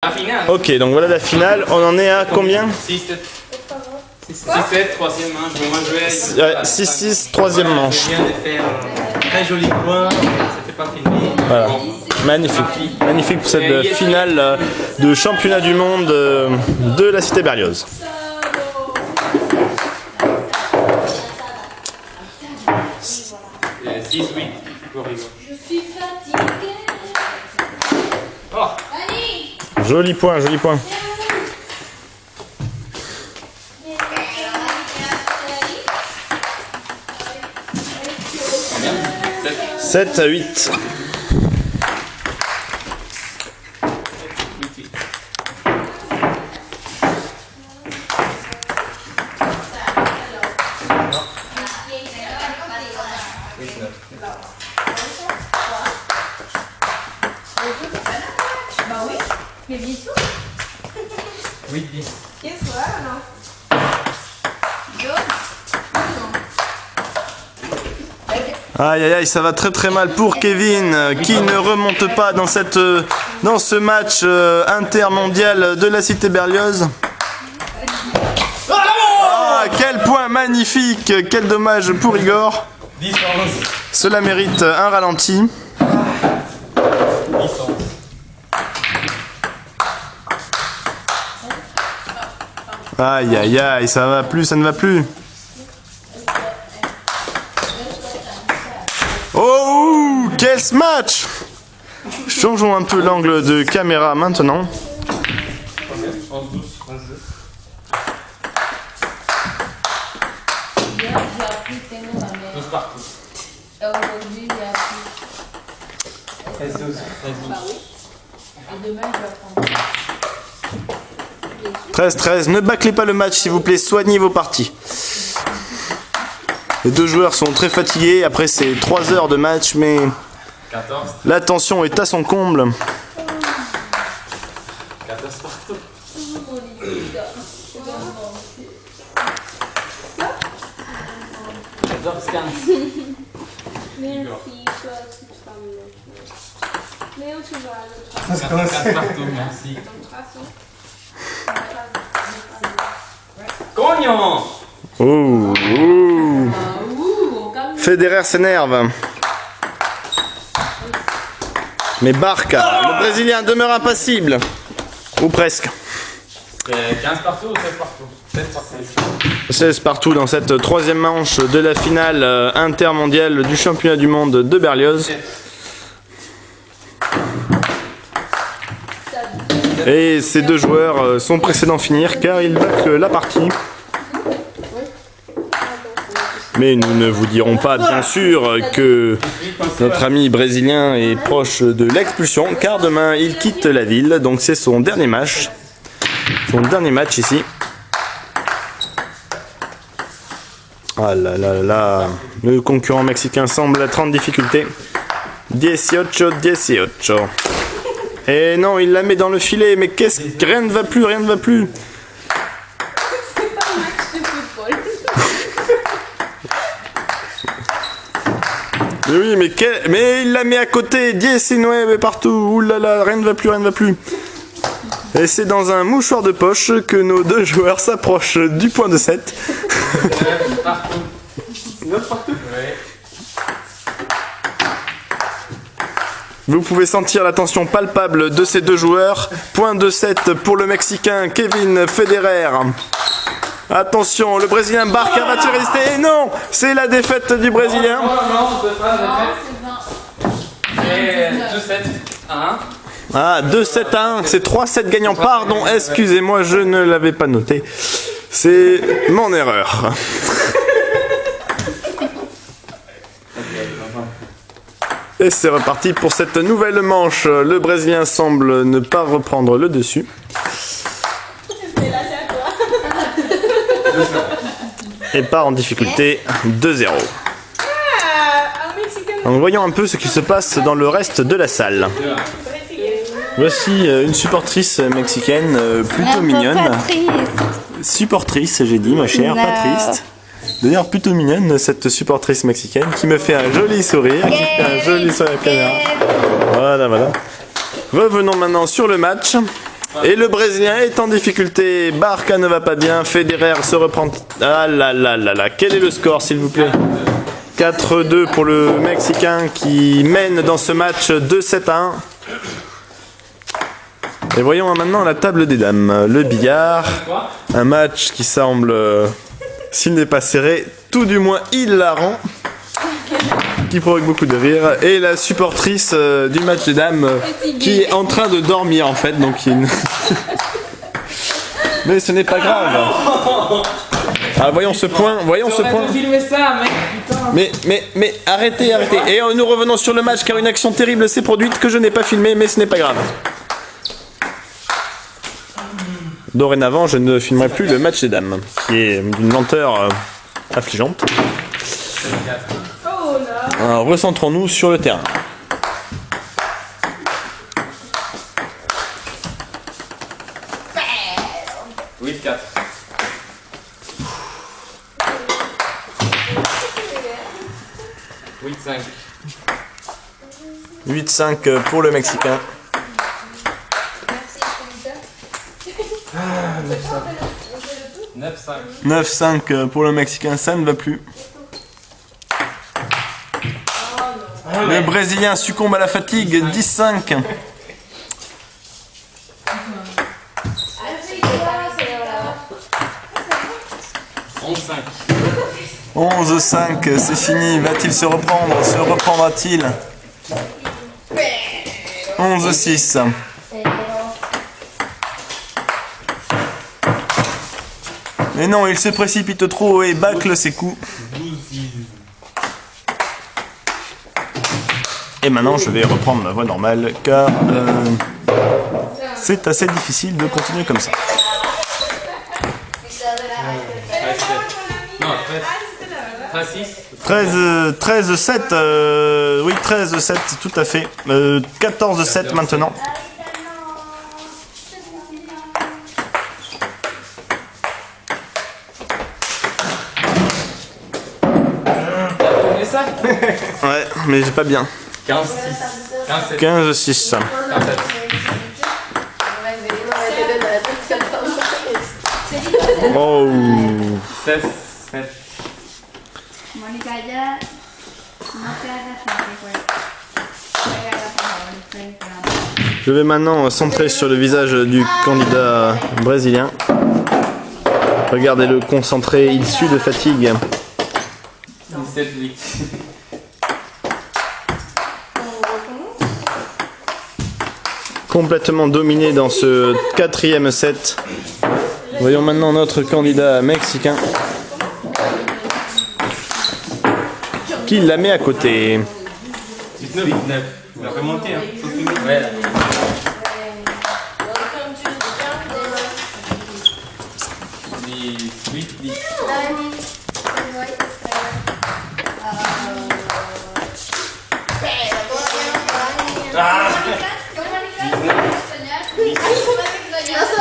La finale. Ok, donc voilà la finale. On en est à combien? 6-7. 6-7, troisième manche. Bon, moi, je vais... 6-6, troisième manche. Je viens de faire un très joli point. C'était pas fini. Voilà. Bon. Magnifique. Magnifique pour cette finale de championnat du monde de la Cité Berlioz. Et 6-8 pour Igor. Je suis fatiguée. Oh. Joli point, joli point. 7 à 8. Bah oui, mais bien sûr. 8-10. Qu'est-ce que c'est, non? Aïe aïe aïe, ça va très très mal pour Kevin qui ne remonte pas dans ce match intermondial de la Cité Berlioz. Ah, quel point magnifique, quel dommage pour Igor. 10-11. Cela mérite un ralenti. 10-11. Aïe aïe aïe, ça va plus, ça ne va plus. Oh, quel match! Changeons un peu l'angle de caméra maintenant. 11-12. 12 partout. Aujourd'hui, j'ai appris. 13-12. Bah oui. Et demain, je vais apprendre. 13-13, ne bâclez pas le match s'il vous plaît, soignez vos parties. Les deux joueurs sont très fatigués après ces 3 heures de match, mais 14. la tension est à son comble. 14 partout. 14-15. Merci, toi, tu seras mieux. Mais on se voit le 14 partout, merci. 3. Cognon! Oh, oh. Federer s'énerve. Mais Barca, le Brésilien demeure impassible. Ou presque. 15 partout ou 16 partout? 16 partout. 16 partout dans cette 3e manche de la finale intermondiale du championnat du monde de Berlioz. Et ces deux joueurs sont pressés d'en finir car ils battent la partie. Mais nous ne vous dirons pas bien sûr que notre ami brésilien est proche de l'expulsion car demain il quitte la ville, donc c'est son dernier match. Son dernier match ici. Ah là là là, le concurrent mexicain semble être en difficulté. 18-18. Et non, il la met dans le filet, mais qu'est-ce que... Rien ne va plus, rien ne va plus. C'est pas un match de football. Mais oui, mais il la met à côté, 19 partout, oulala, rien ne va plus, rien ne va plus. Et c'est dans un mouchoir de poche que nos deux joueurs s'approchent du point de 7. 9 partout. 9 partout? Ouais. Vous pouvez sentir la tension palpable de ces deux joueurs. Point de 7 pour le Mexicain Kevin Federer. Attention, le Brésilien Barca va-t-il résister? Et non, c'est la défaite du Brésilien. Non, c'est pas la défaite. C'est 20. Et 2-7 à 1. Ah, 2-7 à 1, c'est 3-7 gagnants. Pardon, excusez-moi, je ne l'avais pas noté. C'est mon erreur. Et c'est reparti pour cette nouvelle manche. Le Brésilien semble ne pas reprendre le dessus. Mais là, c'est à toi. Et part en difficulté 2-0. Un Mexicain. Donc voyons un peu ce qui se passe dans le reste de la salle. Voici une supportrice mexicaine plutôt mignonne. Supportrice, j'ai dit, ma chère, pas triste. D'ailleurs, plutôt mignonne, cette supportrice mexicaine qui me fait un joli sourire, qui fait un joli sourire à la caméra. Voilà, voilà. Revenons maintenant sur le match. Et le Brésilien est en difficulté. Barca ne va pas bien. Federer se reprend. Ah là là là là. Quel est le score, s'il vous plaît? 4-2 pour le Mexicain qui mène dans ce match 2-7-1. Et voyons maintenant la table des dames. Le billard. Un match qui semble, s'il n'est pas serré, tout du moins hilarant. Qui provoque beaucoup de rire. Et la supportrice du match des dames qui est en train de dormir en fait. Donc mais ce n'est pas grave. Ah, voyons ce point, voyons ce point. Ça, mec, mais arrêtez. Et nous revenons sur le match car une action terrible s'est produite que je n'ai pas filmée, mais ce n'est pas grave. Dorénavant, je ne filmerai plus le match des dames, qui est d'une lenteur affligeante. Alors, recentrons-nous sur le terrain. Oui, 4. 8-5 pour le Mexicain. 9-5 pour le Mexicain, ça ne va plus. Le Brésilien succombe à la fatigue, 10-5. 11-5, c'est fini. Va-t-il se reprendre? Se reprendra-t-il? 11-6. Mais non, il se précipite trop et bâcle ses coups. Et maintenant, je vais reprendre ma voix normale car c'est assez difficile de continuer comme ça. 13-7, oui 13-7 tout à fait, 14-7 maintenant. Ouais, mais j'ai pas bien. 15-6. Oh. 16, 7. Mónica, ya no te hagas frente, pues. Je vais maintenant centrer sur le visage du candidat brésilien. Regardez-le concentré, il sue de fatigue. 17, 8. Complètement dominé dans ce 4e set. Voyons maintenant notre candidat mexicain qui la met à côté. 19, 19. Il va remonter, hein. Ouais.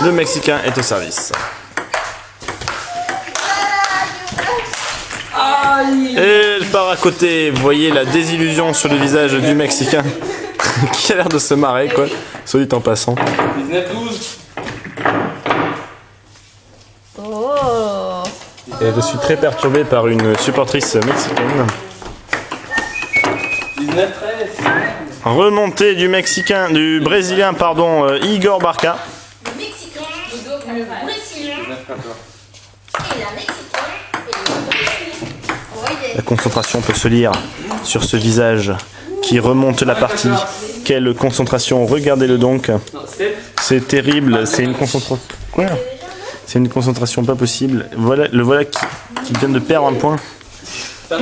Le Mexicain est au service. Et elle part à côté. Vous voyez la désillusion sur le visage du Mexicain qui a l'air de se marrer, quoi. Soit dit en passant. 19, 12. Oh. Et je suis très perturbé par une supportrice mexicaine. 19, 13. Remontée du Mexicain, du Brésilien, pardon, Igor Barca. Le Mexicain, le Brésilien, 19, 14. et la Mexicaine, et le Brésilien. La concentration peut se lire sur ce visage qui remonte la partie. Quelle concentration, regardez-le donc. C'est terrible, c'est une concentration. Quoi? C'est une concentration pas possible. Voilà, le voilà qui vient de perdre un point. 20.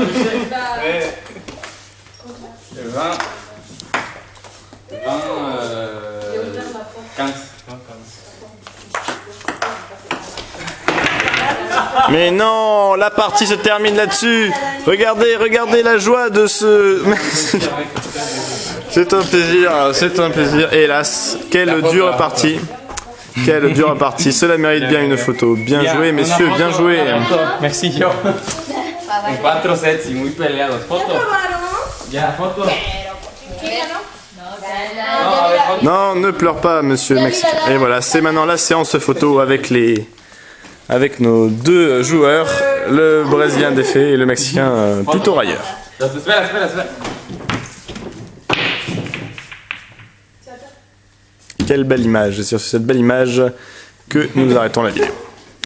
15. Mais non, la partie se termine là-dessus. Regardez, regardez la joie de ce... C'est un plaisir, c'est un plaisir. Hélas, quelle dure partie. Quelle dure partie. Cela mérite bien une photo. Bien joué, messieurs, bien joué. Merci. 4 sets y muy peleados. Foto. Ya, foto. ¿Quién ganó? No, a ver. Non, ne pleure pas, monsieur le Mexicain. Et voilà, c'est maintenant la séance photo avec nos deux joueurs, le Brésilien défait et le Mexicain plutôt railleur. Quelle belle image, c'est sur cette belle image que nous arrêtons la vidéo.